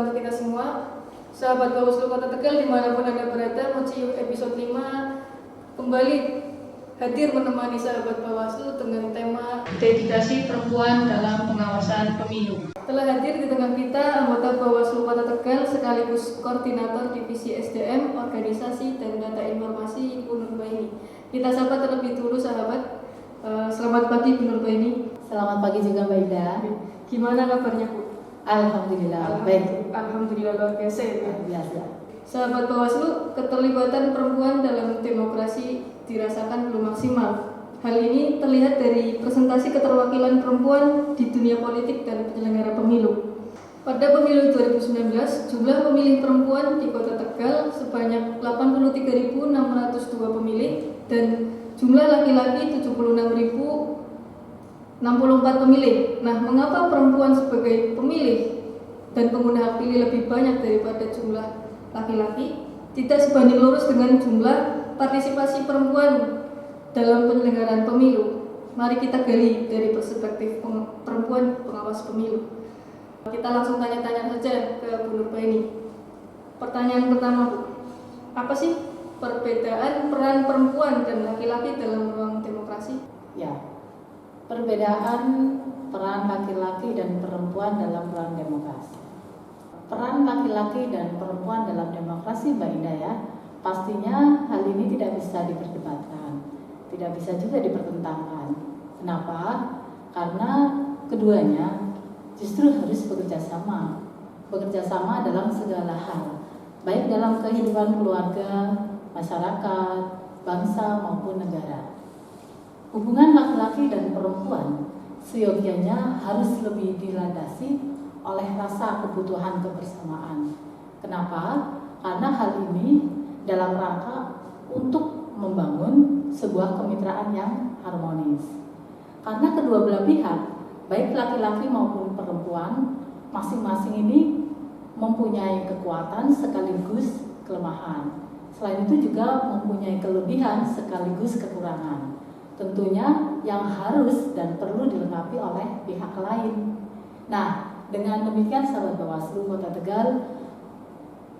sejahtera untuk kita semua. Sahabat Bawaslu Kota Tegal dimanapun Anda berada, Moci episode 5 kembali hadir menemani sahabat Bawaslu dengan tema dedikasi perempuan dalam pengawasan pemilu. Telah hadir di tengah kita anggota Bawaslu Kota Tegal sekaligus koordinator divisi SDM, organisasi dan data informasi Ibu Nurbaini. Kita sapa terlebih dulu sahabat. Selamat pagi Bu Nurbaini. Selamat pagi juga Mbak Ida. Gimana kabarnya Bu? Alhamdulillah baik. Alhamdulillah luar biasa ya. Biasa. Sahabat Bawaslu, keterlibatan perempuan dalam demokrasi dirasakan belum maksimal. Hal ini terlihat dari presentasi keterwakilan perempuan di dunia politik dan penyelenggara pemilu. Pada pemilu 2019, jumlah pemilih perempuan di Kota Tegal sebanyak 83.602 pemilih dan jumlah laki-laki 76.064 pemilih. Nah, mengapa perempuan sebagai pemilih dan pengguna hak pilih lebih banyak daripada jumlah laki-laki? Tidak sebanding lurus dengan jumlah partisipasi perempuan dalam penyelenggaraan pemilu. Mari kita gali dari perspektif perempuan pengawas pemilu. Kita langsung tanya-tanya saja ke Bu Nurbaini. Pertanyaan pertama, Bu. Apa sih perbedaan peran perempuan dan laki-laki dalam ruang demokrasi? Ya, perbedaan peran laki-laki dan perempuan dalam ruang demokrasi. Peran laki-laki dan perempuan dalam demokrasi, Mbak Indah ya, pastinya hal ini tidak bisa diperdebatkan, tidak bisa juga dipertentangkan. Kenapa? Karena keduanya justru harus bekerja sama dalam segala hal, baik dalam kehidupan keluarga, masyarakat, bangsa maupun negara. Hubungan laki-laki dan perempuan seyogianya harus lebih dilandasi oleh rasa kebutuhan kebersamaan. Kenapa? Karena hal ini dalam rangka untuk membangun sebuah kemitraan yang harmonis. Karena kedua belah pihak, baik laki-laki maupun perempuan, masing-masing ini mempunyai kekuatan sekaligus kelemahan. Selain itu juga mempunyai kelebihan sekaligus kekurangan. Tentunya yang harus dan perlu dilengkapi oleh pihak lain. Nah, dengan demikian sahabat Bawaslu Kota Tegal,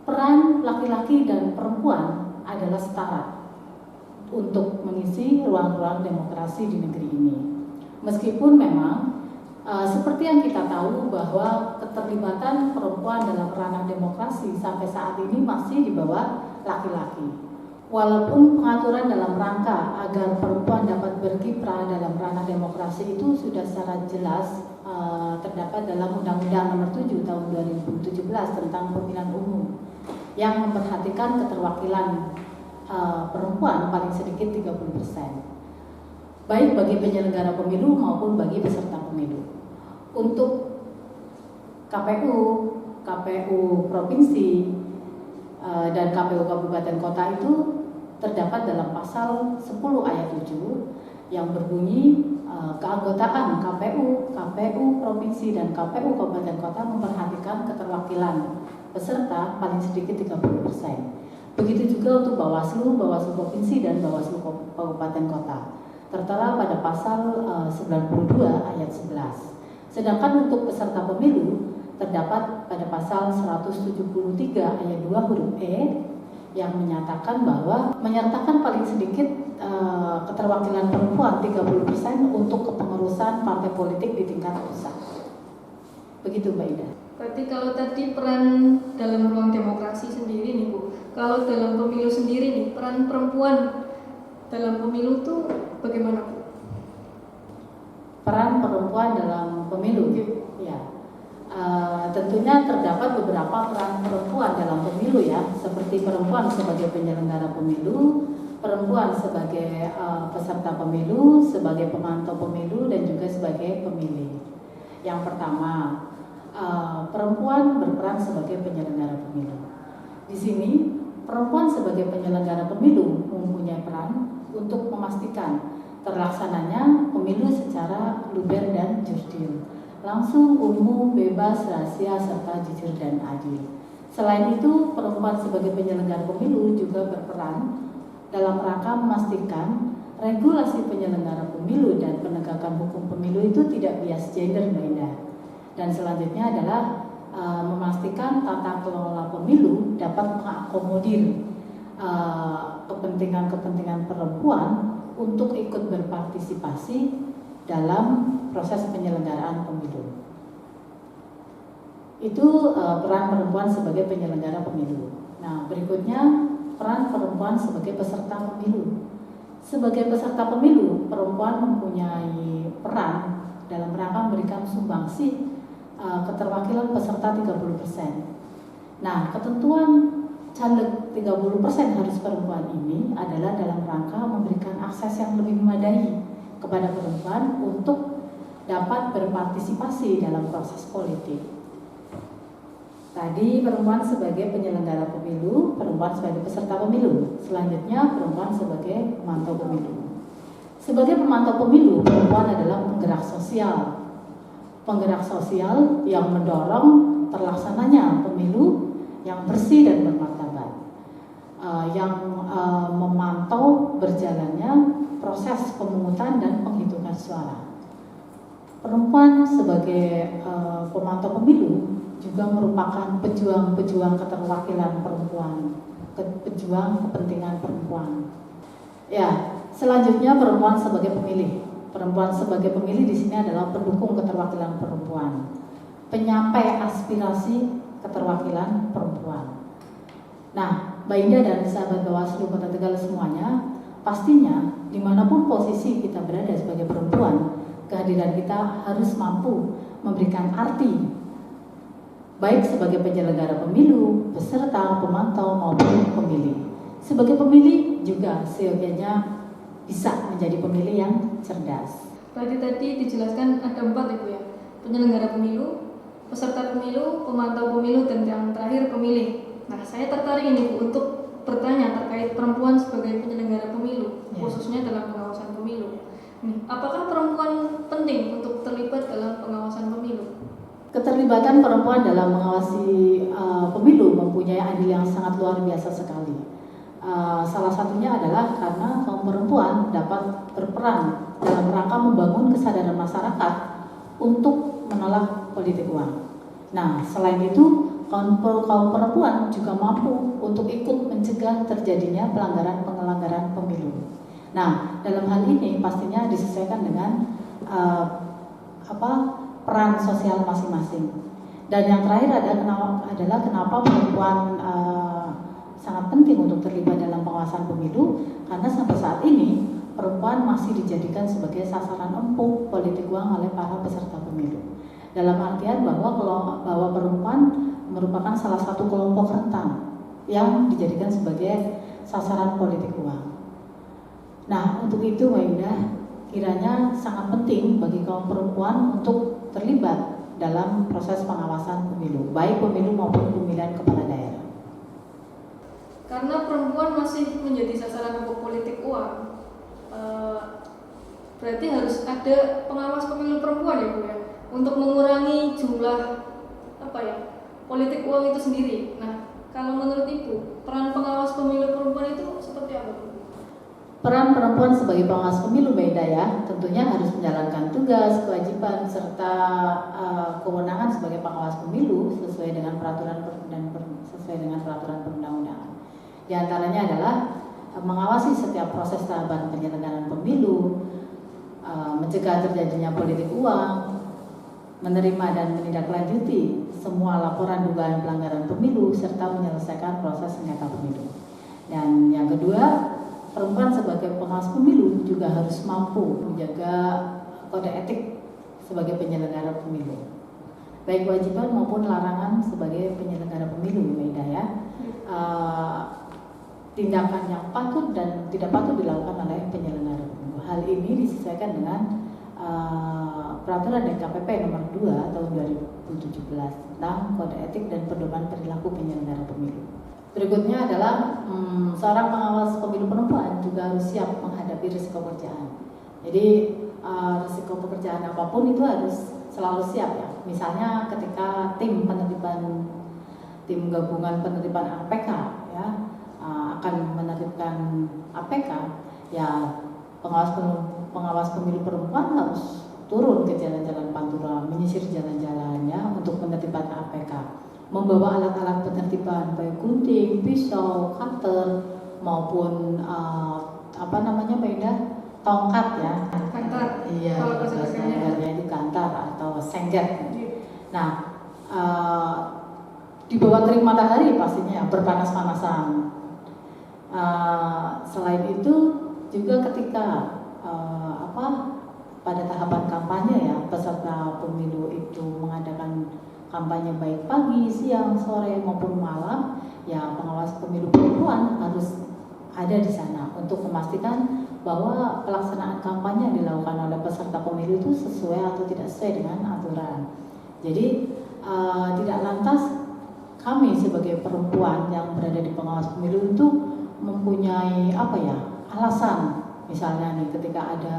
peran laki-laki dan perempuan adalah setara untuk mengisi ruang-ruang demokrasi di negeri ini. Meskipun memang seperti yang kita tahu bahwa keterlibatan perempuan dalam ranah demokrasi sampai saat ini masih di bawah laki-laki. Walaupun pengaturan dalam rangka agar perempuan dapat berkiprah dalam ranah demokrasi itu sudah secara jelas terdapat dalam Undang-Undang Nomor 7 Tahun 2017 tentang Pemilihan Umum yang memperhatikan keterwakilan perempuan paling sedikit 30%, baik bagi penyelenggara pemilu maupun bagi peserta pemilu. Untuk KPU provinsi dan KPU kabupaten kota itu terdapat dalam pasal 10 ayat 7 yang berbunyi keanggotaan KPU provinsi dan KPU kabupaten kota memperhatikan keterwakilan peserta paling sedikit 30%. Begitu juga untuk Bawaslu provinsi dan Bawaslu kabupaten kota, tertera pada pasal 92 ayat 11. Sedangkan untuk peserta pemilu terdapat pada pasal 173 ayat 2 huruf E yang menyatakan bahwa menyertakan paling sedikit keterwakilan perempuan 30% untuk kepengurusan partai politik di tingkat pusat. Begitu Mbak Ida. Berarti kalau tadi peran dalam ruang demokrasi sendiri nih Bu, kalau dalam pemilu sendiri nih, peran perempuan dalam pemilu itu bagaimana Bu? Peran perempuan dalam pemilu, ya. Tentunya terdapat beberapa peran perempuan dalam pemilu ya, seperti perempuan sebagai penyelenggara pemilu, perempuan sebagai peserta pemilu, sebagai pemantau pemilu, dan juga sebagai pemilih. Yang pertama, perempuan berperan sebagai penyelenggara pemilu. Di sini, perempuan sebagai penyelenggara pemilu mempunyai peran untuk memastikan terlaksananya pemilu secara luber dan jurdil, langsung, umum, bebas, rahasia, serta jujur dan adil. Selain itu, perempuan sebagai penyelenggara pemilu juga berperan dalam rangka memastikan regulasi penyelenggara pemilu dan penegakan hukum pemilu itu tidak bias gender, Mbak Indah. Dan selanjutnya adalah memastikan tata kelola pemilu dapat mengakomodir kepentingan-kepentingan perempuan untuk ikut berpartisipasi dalam proses penyelenggaraan pemilu. Itu peran perempuan sebagai penyelenggara pemilu. Nah, berikutnya peran perempuan sebagai peserta pemilu. Sebagai peserta pemilu, perempuan mempunyai peran dalam rangka memberikan sumbangsi keterwakilan peserta 30%. Nah, ketentuan caleg 30% harus perempuan ini adalah dalam rangka memberikan akses yang lebih memadai kepada perempuan untuk dapat berpartisipasi dalam proses politik. Tadi perempuan sebagai penyelenggara pemilu, perempuan sebagai peserta pemilu. Selanjutnya perempuan sebagai pemantau pemilu. Sebagai pemantau pemilu, perempuan adalah penggerak sosial. Penggerak sosial yang mendorong terlaksananya pemilu yang bersih dan bermartabat, yang memantau berjalannya proses pemungutan dan penghitungan suara. Perempuan sebagai pemantau pemilu juga merupakan pejuang-pejuang keterwakilan perempuan, pejuang kepentingan perempuan. Ya, selanjutnya perempuan sebagai pemilih. Perempuan sebagai pemilih di sini adalah pendukung keterwakilan perempuan, penyampai aspirasi keterwakilan perempuan. Nah, Mbak Indah dan sahabat Bawaslu Kota Tegal semuanya, pastinya dimanapun posisi kita berada sebagai perempuan, kehadiran kita harus mampu memberikan arti, baik sebagai penyelenggara pemilu, peserta, pemantau maupun pemilih. Sebagai pemilih juga seyogianya bisa menjadi pemilih yang cerdas. Berarti tadi dijelaskan ada 4 Ibu ya, penyelenggara pemilu, peserta pemilu, pemantau pemilu, dan yang terakhir pemilih. Nah, saya tertarik ini Bu untuk bertanya terkait perempuan sebagai penyelenggara pemilu, khususnya dalam pengawasan pemilu. Apakah perempuan penting untuk terlibat dalam pengawasan pemilu? Keterlibatan perempuan dalam mengawasi pemilu mempunyai andil yang sangat luar biasa sekali. Salah satunya adalah karena kaum perempuan dapat berperan dalam rangka membangun kesadaran masyarakat untuk menolak politik uang. Nah, selain itu, kaum perempuan juga mampu untuk ikut mencegah terjadinya pelanggaran pemilu. Nah, dalam hal ini pastinya disesuaikan dengan peran sosial masing-masing. Dan yang terakhir adalah kenapa perempuan sangat penting untuk terlibat dalam pengawasan pemilu, karena sampai saat ini perempuan masih dijadikan sebagai sasaran empuk politik uang oleh para peserta pemilu. Dalam artian bahwa perempuan merupakan salah satu kelompok rentan yang dijadikan sebagai sasaran politik uang. Nah, untuk itu Mbak Indah, kiranya sangat penting bagi kaum perempuan untuk terlibat dalam proses pengawasan pemilu, baik pemilu maupun pemilihan kepala daerah. Karena perempuan masih menjadi sasaran empuk politik uang, berarti harus ada pengawas pemilu perempuan ya Bu ya, untuk mengurangi jumlah politik uang itu sendiri. Nah, kalau menurut Ibu, peran pengawas pemilu perempuan itu seperti apa Bu? Peran perempuan sebagai pengawas pemilu beda ya, tentunya harus menjalankan tugas, kewajiban, serta kewenangan sebagai pengawas pemilu sesuai dengan peraturan perundang-undangan. Di antaranya adalah mengawasi setiap proses tahapan penyelenggaraan pemilu, mencegah terjadinya politik uang, menerima dan menindaklanjuti semua laporan dugaan pelanggaran pemilu, serta menyelesaikan proses sengketa pemilu. Dan yang kedua, perempuan sebagai pengawas pemilu juga harus mampu menjaga kode etik sebagai penyelenggara pemilu, baik kewajiban maupun larangan sebagai penyelenggara pemilu, beda ya. Tindakan yang patut dan tidak patut dilakukan oleh penyelenggara pemilu. Hal ini disesuaikan dengan peraturan DKPP nomor 2 tahun 2017 tentang kode etik dan pedoman perilaku penyelenggara pemilu. Berikutnya adalah seorang pengawas pemilu perempuan juga harus siap menghadapi risiko pekerjaan. Jadi risiko pekerjaan apapun itu harus selalu siap ya. Misalnya ketika tim gabungan penerbitan APK ya akan menertibkan APK, ya pengawas pemilu perempuan harus turun ke jalan-jalan Pantura menyisir jalan-jalannya untuk penertiban APK, membawa alat-alat penertiban baik gunting, pisau, cutter maupun Mbak Indah, tongkat ya. Kantar. Iya, Kalau bahasa Tegalnya itu kantar atau sengget. Iya. Nah, di bawah terik matahari pastinya berpanas-panasan. Selain itu juga ketika pada tahapan kampanye ya, peserta pemilu itu mengadakan kampanye baik pagi, siang, sore maupun malam, ya pengawas pemilu perempuan harus ada di sana untuk memastikan bahwa pelaksanaan kampanye yang dilakukan oleh peserta pemilu itu sesuai atau tidak sesuai dengan aturan. Jadi tidak lantas kami sebagai perempuan yang berada di pengawas pemilu itu mempunyai alasan, misalnya nih ketika ada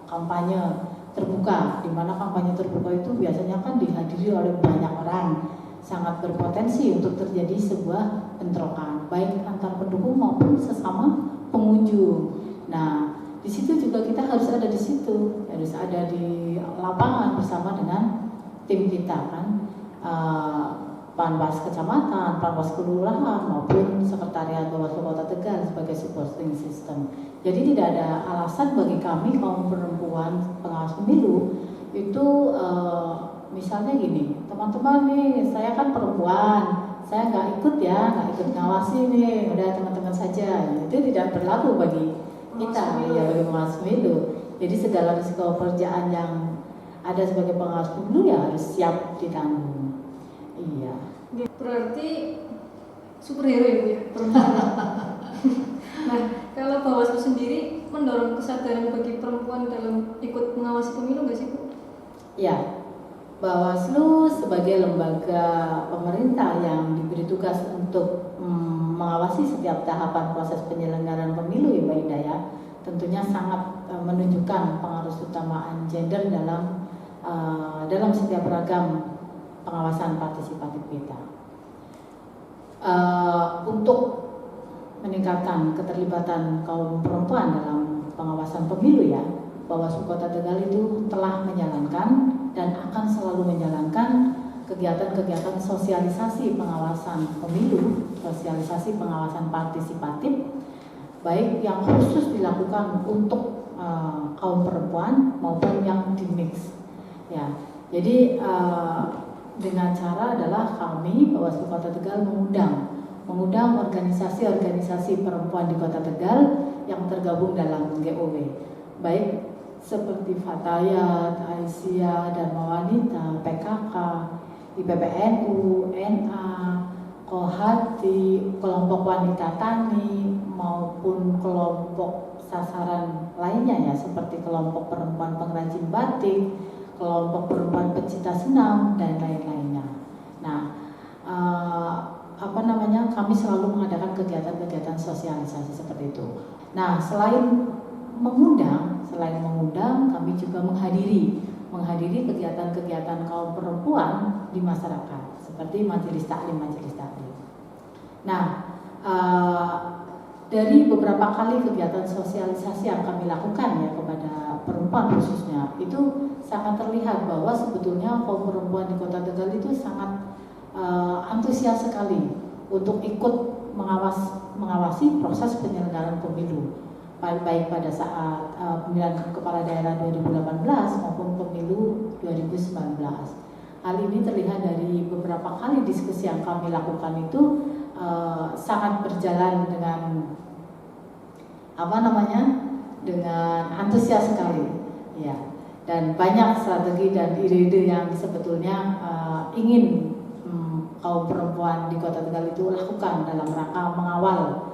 kampanye terbuka, di mana kampanye terbuka itu biasanya kan dihadiri oleh banyak orang, sangat berpotensi untuk terjadi sebuah bentrokan baik antar pendukung maupun sesama pengunjung. Nah, di situ juga kita harus ada di situ, harus ada di lapangan bersama dengan tim kita kan, Panwas Kecamatan, Panwas Kelurahan maupun Sekretariat Bawaslu Kota Tegal sebagai supporting system. Jadi tidak ada alasan bagi kami kaum perempuan pengawas pemilu itu misalnya gini, teman-teman nih, saya kan perempuan, saya nggak ikut ngawasi nih, udah teman-teman saja. Itu tidak berlaku bagi kita ya, bagi pengawas pemilu. Jadi segala risiko pekerjaan yang ada sebagai pengawas pemilu ya harus siap ditanggung. Iya. Berarti superhero ya perempuan. Nah, kalau Bawaslu sendiri mendorong kesadaran bagi perempuan dalam ikut mengawasi pemilu nggak sih, Bu? Ya, Bawaslu sebagai lembaga pemerintah yang diberi tugas untuk mengawasi setiap tahapan proses penyelenggaraan pemilu ya Mbak Indah ya, tentunya sangat menunjukkan pengaruh utamaan gender dalam setiap ragam pengawasan partisipatif kita. Untuk meningkatkan keterlibatan kaum perempuan dalam pengawasan pemilu ya, Bawaslu Kota Tegal itu telah menjalankan dan akan selalu menjalankan kegiatan-kegiatan sosialisasi pengawasan pemilu, sosialisasi pengawasan partisipatif, baik yang khusus dilakukan untuk kaum perempuan maupun yang dimix. Ya, jadi dengan cara adalah kami Bawaslu Kota Tegal mengundang organisasi-organisasi perempuan di Kota Tegal yang tergabung dalam GOW, baik seperti Fatayat, Aisyah, Dharma Wanita, PKK, IPPNU, NA, Kohati, kelompok wanita tani maupun kelompok sasaran lainnya ya, seperti kelompok perempuan pengrajin batik, kelompok perempuan pecinta senam dan lain-lainnya. Nah, kami selalu mengadakan kegiatan-kegiatan sosialisasi seperti itu. Nah, selain mengundang, kami juga menghadiri kegiatan-kegiatan kaum perempuan di masyarakat, seperti majelis taklim. Nah, dari beberapa kali kegiatan sosialisasi yang kami lakukan ya kepada perempuan khususnya, itu sangat terlihat bahwa sebetulnya kaum perempuan di Kota Tegal itu sangat antusias sekali untuk ikut mengawasi proses penyelenggaraan pemilu, baik pada saat pemilihan kepala daerah 2018 maupun pemilu 2019. Hal ini terlihat dari beberapa kali diskusi yang kami lakukan itu sangat berjalan dengan dengan antusias sekali, ya. Dan banyak strategi dan ide-ide yang sebetulnya ingin kaum perempuan di Kota Tegal itu lakukan dalam rangka mengawal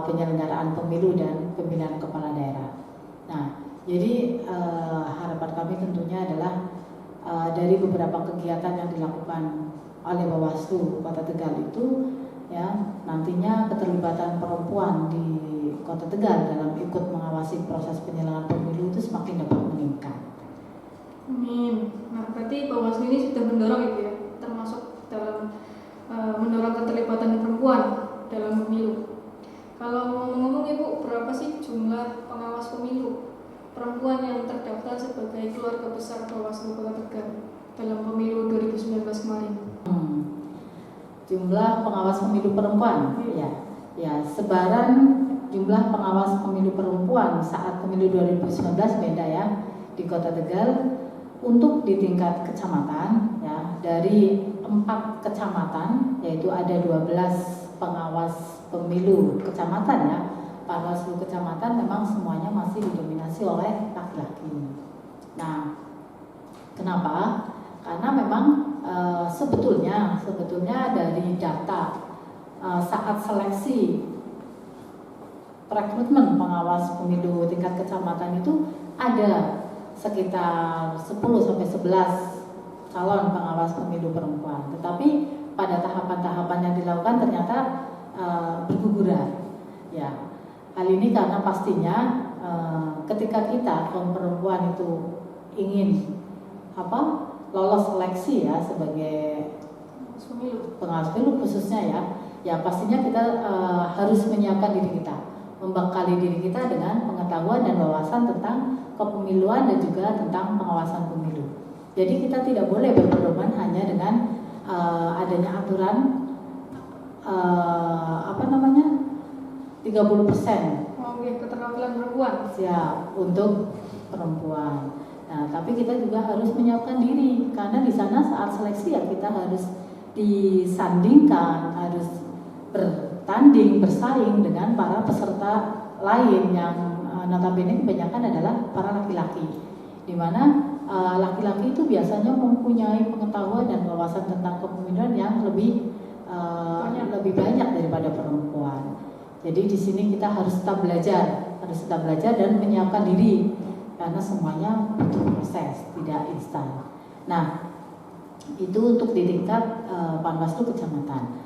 penyelenggaraan pemilu dan pemilihan kepala daerah. Nah, jadi harapan kami tentunya adalah dari beberapa kegiatan yang dilakukan oleh Bawaslu Kota Tegal itu, ya nantinya keterlibatan perempuan di Kota Tegal dalam ikut mengawasi proses penyelenggaraan pemilu itu semakin dapat meningkat. Amin. Nah, berarti Bawaslu ini sudah mendorong itu ya, termasuk dalam mendorong keterlibatan perempuan dalam pemilu. Kalau ngomong-ngomong Ibu, berapa sih jumlah pengawas pemilu perempuan yang terdaftar sebagai keluarga besar Bawaslu Kota Tegal dalam pemilu 2019 kemarin? Jumlah pengawas pemilu perempuan, ya sebaran jumlah pengawas pemilu perempuan saat pemilu 2019 beda ya di Kota Tegal. Untuk di tingkat kecamatan ya, dari 4 kecamatan yaitu ada 12 pengawas pemilu kecamatan ya. Panwaslu kecamatan memang semuanya masih didominasi oleh laki-laki. Nah, kenapa? Karena memang sebetulnya dari data saat seleksi rekrutmen pengawas pemilu tingkat kecamatan itu ada sekitar 10-11 calon pengawas pemilu perempuan. Tetapi pada tahapan-tahapan yang dilakukan ternyata berguguran. Ya, hal ini karena pastinya ketika kita kaum perempuan itu ingin lolos seleksi ya sebagai pengawas pemilu khususnya ya pastinya kita harus menyiapkan diri kita, membekali diri kita dengan pengetahuan dan wawasan tentang kepemiluan dan juga tentang pengawasan pemilu. Jadi kita tidak boleh berpedoman hanya dengan adanya aturan 30% keterampilan perempuan siap untuk perempuan. Nah, tapi kita juga harus menyiapkan diri karena di sana saat seleksi ya kita harus disandingkan, harus bertanding, bersaing dengan para peserta lain yang notabene kebanyakan adalah para laki-laki, di mana laki-laki itu biasanya mempunyai pengetahuan dan wawasan tentang kepemimpinan yang lebih banyak daripada perempuan. Jadi di sini kita harus tetap belajar dan menyiapkan diri karena semuanya butuh proses, tidak instan. Nah, itu untuk di tingkat Panwaslu kecamatan.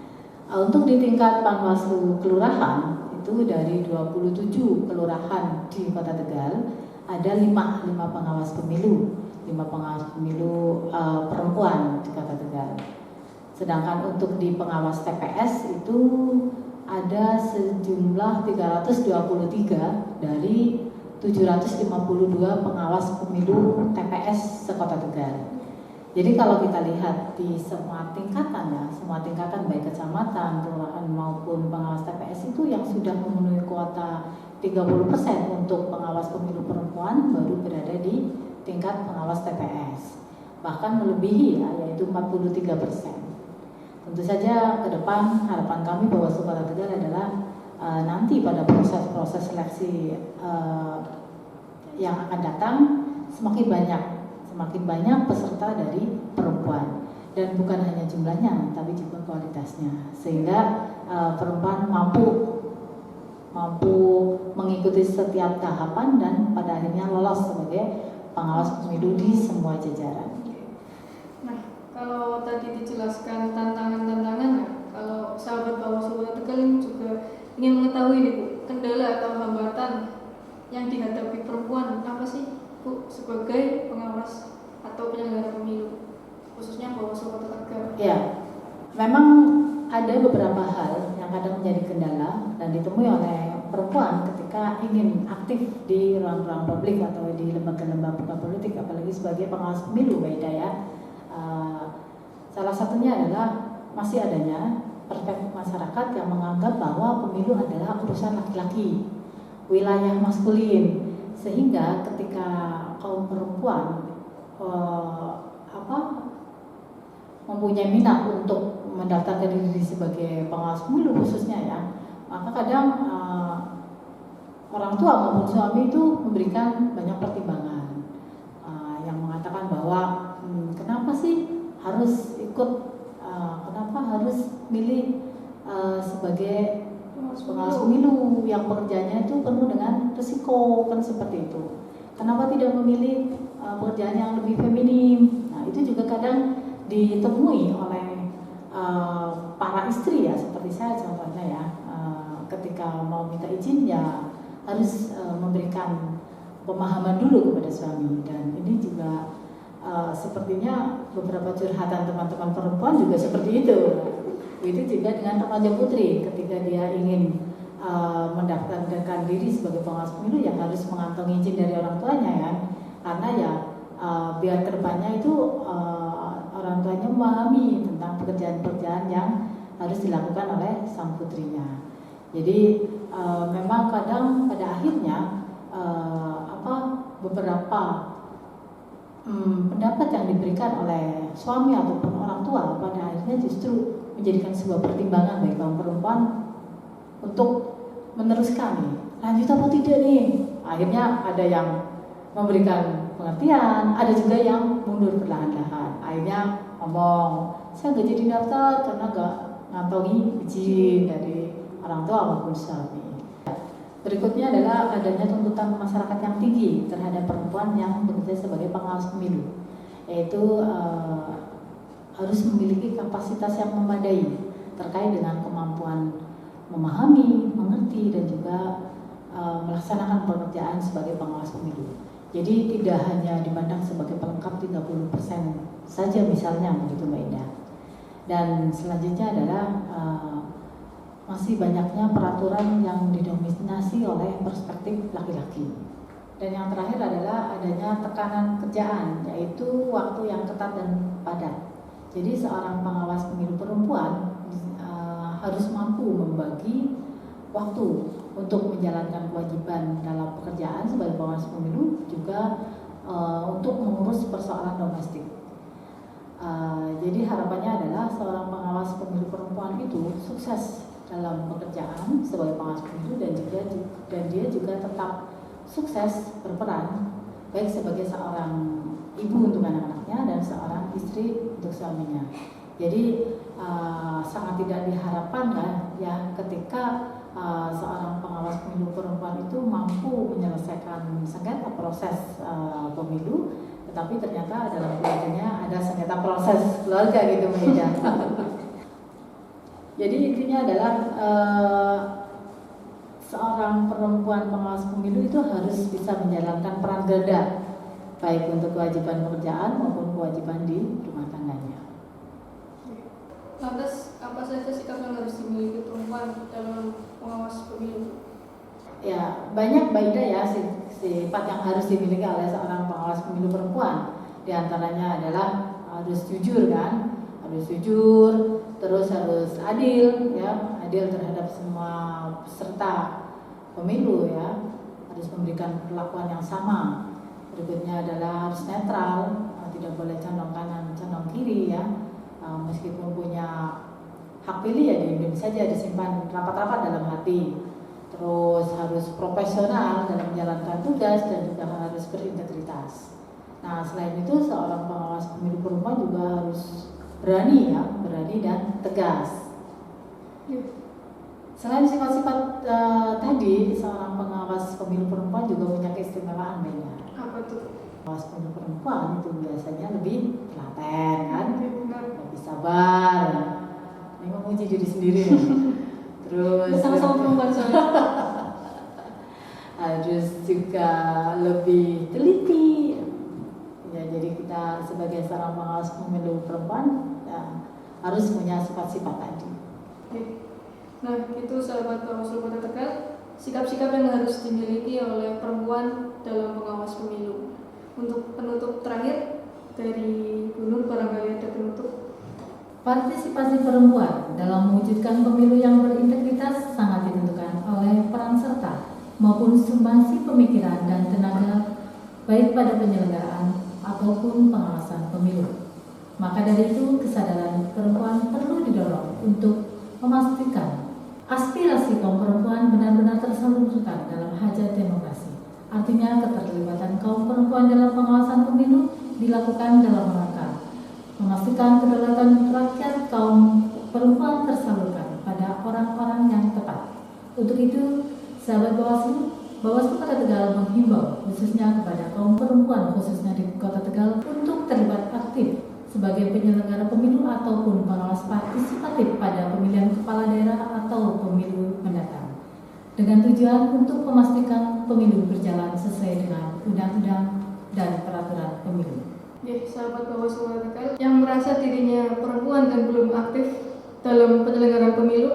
Untuk di tingkat Panwaslu kelurahan itu dari 27 kelurahan di Kota Tegal ada 5 pengawas pemilu, 5 pengawas pemilu perempuan di Kota Tegal. Sedangkan untuk di pengawas TPS itu ada sejumlah 323 dari 752 pengawas pemilu TPS se-Kota Tegal. Jadi kalau kita lihat di semua tingkatan baik kecamatan, kelurahan maupun pengawas TPS itu yang sudah memenuhi kuota 30% untuk pengawas pemilu perempuan baru berada di tingkat pengawas TPS. Bahkan melebihi yaitu 43%. Tentu saja ke depan harapan kami Bawaslu Kota Tegal adalah nanti pada proses seleksi yang akan datang semakin banyak peserta dari perempuan, dan bukan hanya jumlahnya tapi juga kualitasnya, sehingga perempuan mampu mengikuti setiap tahapan dan pada akhirnya lolos sebagai pengawas pemilu di semua jajaran. Nah, kalau tadi dijelaskan tantangan-tantangan, kalau sahabat Bawaslu Kota Tegal ini juga ingin mengetahui nih Bu, kendala atau hambatan yang dihadapi perempuan apa sih Bu sebagai pengawas atau penyelenggara pemilu khususnya Bawaslu Kota Tegal? Ya, memang ada beberapa hal yang kadang menjadi kendala dan ditemui oleh perempuan ketika ingin aktif di ruang-ruang publik atau di lembaga-lembaga politik, apalagi sebagai pengawas pemilu, Mbak Ida ya. Salah satunya adalah masih adanya perspektif masyarakat yang menganggap bahwa pemilu adalah urusan laki-laki, wilayah maskulin, sehingga ketika kaum perempuan mempunyai minat untuk mendaftarkan diri sebagai pengawas pemilu khususnya ya, maka kadang orang tua maupun suami itu memberikan banyak pertimbangan yang mengatakan bahwa kenapa sih harus ikut, kenapa harus milih sebagai pengawas pemilu yang pekerjaannya itu penuh dengan risiko, kan seperti itu. Kenapa tidak memilih pekerjaan yang lebih feminim? Nah, itu juga kadang ditemui oleh para istri ya, seperti saya contohnya ya, ketika mau minta izin ya harus memberikan pemahaman dulu kepada suami, dan ini juga sepertinya beberapa curhatan teman-teman perempuan juga seperti itu. Itu juga dengan remaja putri ketika dia ingin mendaftarkan diri sebagai pengawas pemilu ya harus mengantongi izin dari orang tuanya ya, karena ya biar kedepannya itu orang tuanya memahami tentang pekerjaan-pekerjaan yang harus dilakukan oleh sang putrinya. Jadi memang kadang pada akhirnya beberapa pendapat yang diberikan oleh suami ataupun orang tua pada akhirnya justru menjadikan sebuah pertimbangan bagi kaum perempuan untuk meneruskan nih, lanjut apa tidak nih. Akhirnya ada yang memberikan pengertian, ada juga yang mundur perlahan-lahan. Akhirnya ngomong, saya nggak jadi daftar karena nggak ngantongi izin dari orang tua maupun suami. Berikutnya adalah adanya tuntutan masyarakat yang tinggi terhadap perempuan yang bekerja sebagai pengawas pemilu, yaitu harus memiliki kapasitas yang memadai terkait dengan kemampuan memahami, mengerti, dan juga melaksanakan pekerjaan sebagai pengawas pemilu. Jadi tidak hanya dipandang sebagai pelengkap 30% saja misalnya, begitu Mbak Indah. Dan selanjutnya adalah masih banyaknya peraturan yang didominasi oleh perspektif laki-laki. Dan yang terakhir adalah adanya tekanan kerjaan, yaitu waktu yang ketat dan padat. Jadi seorang pengawas pemilu perempuan harus mampu membagi waktu untuk menjalankan kewajiban dalam pekerjaan sebagai pengawas pemilu, juga untuk mengurus persoalan domestik. Jadi harapannya adalah seorang pengawas pemilu perempuan itu sukses dalam pekerjaan sebagai pengawas pemilu dan dia juga tetap sukses berperan baik sebagai seorang ibu untuk anak-anaknya dan seorang istri untuk suaminya. Jadi sangat tidak diharapkan kan ya ketika seorang pengawas pemilu perempuan itu mampu menyelesaikan sengketa proses pemilu, tetapi ternyata dalam keluarganya ada sengketa proses keluarga gitu Mbak. Jadi intinya adalah seorang perempuan pengawas pemilu itu harus bisa menjalankan peran ganda baik untuk kewajiban pekerjaan maupun kewajiban di rumah tangganya. Lantas apa saja sikap yang harus dimiliki perempuan dalam pengawas pemilu? Ya banyak Mbak Ida ya sifat yang harus dimiliki oleh seorang pengawas pemilu perempuan. Di antaranya adalah harus jujur kan, harus jujur, terus harus adil ya, adil terhadap semua peserta pemilu ya, harus memberikan perlakuan yang sama. Berikutnya adalah harus netral, tidak boleh condong kanan condong kiri ya, meskipun punya hak pilih ya diam saja, disimpan rapat-rapat dalam hati. Terus harus profesional dalam menjalankan tugas dan juga harus berintegritas. Nah selain itu seorang pengawas pemilu perempuan juga harus berani ya, berani dan tegas. Selain sifat-sifat tadi, seorang pengawas pemilu perempuan juga punya keistimewaan banyak. Apa tuh? Pengawas pemilu perempuan itu biasanya lebih telaten kan, lebih sabar. Ini memuji diri sendiri. Terus sama-sama perempuan soalnya. Harus juga lebih teliti. Ya, jadi kita sebagai seorang pengawas pemilu perempuan ya, harus punya sifat-sifat tadi. Oke. Nah, itu sahabat Bawaslu Kota Tegal, sikap-sikap yang harus dimiliki oleh perempuan dalam pengawas pemilu. Untuk penutup terakhir dari Bu Nur, barangkali ada penutup. Partisipasi perempuan dalam mewujudkan pemilu yang berintegritas sangat ditentukan oleh peran serta maupun sumbangsi pemikiran dan tenaga baik pada penyelenggaraan ataupun pengawasan pemilu. Maka dari itu kesadaran perempuan perlu didorong untuk memastikan aspirasi kaum perempuan benar-benar tersalurkan dalam hajat demokrasi. Artinya keterlibatan kaum perempuan dalam pengawasan pemilu dilakukan dalam rangka memastikan kedaulatan rakyat kaum perempuan tersalurkan pada orang-orang yang tepat. Untuk itu, sahabat Bawaslu Kota Tegal menghimbau khususnya kepada kaum perempuan khususnya di Kota Tegal untuk terlibat aktif sebagai penyelenggara pemilu ataupun pengawas partisipatif pada pemilihan kepala daerah atau pemilu mendatang, dengan tujuan untuk memastikan pemilu berjalan sesuai dengan undang-undang dan peraturan pemilu. Ya, sahabat Bawaslu Kota Tegal yang merasa dirinya perempuan dan belum aktif dalam penyelenggaraan pemilu,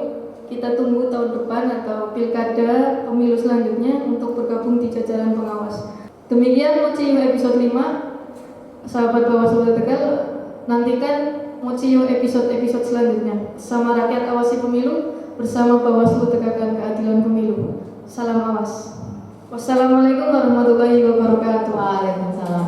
kita tunggu tahun depan atau pilkada pemilu selanjutnya untuk bergabung di jajaran pengawas. Demikian Mocio episode 5. Sahabat Bawaslu Tegal, nantikan Mocio episode-episode selanjutnya. Sama rakyat awasi pemilu, bersama Bawaslu Tegakkan Keadilan Pemilu. Salam awas. Wassalamualaikum warahmatullahi wabarakatuh. Waalaikumsalam.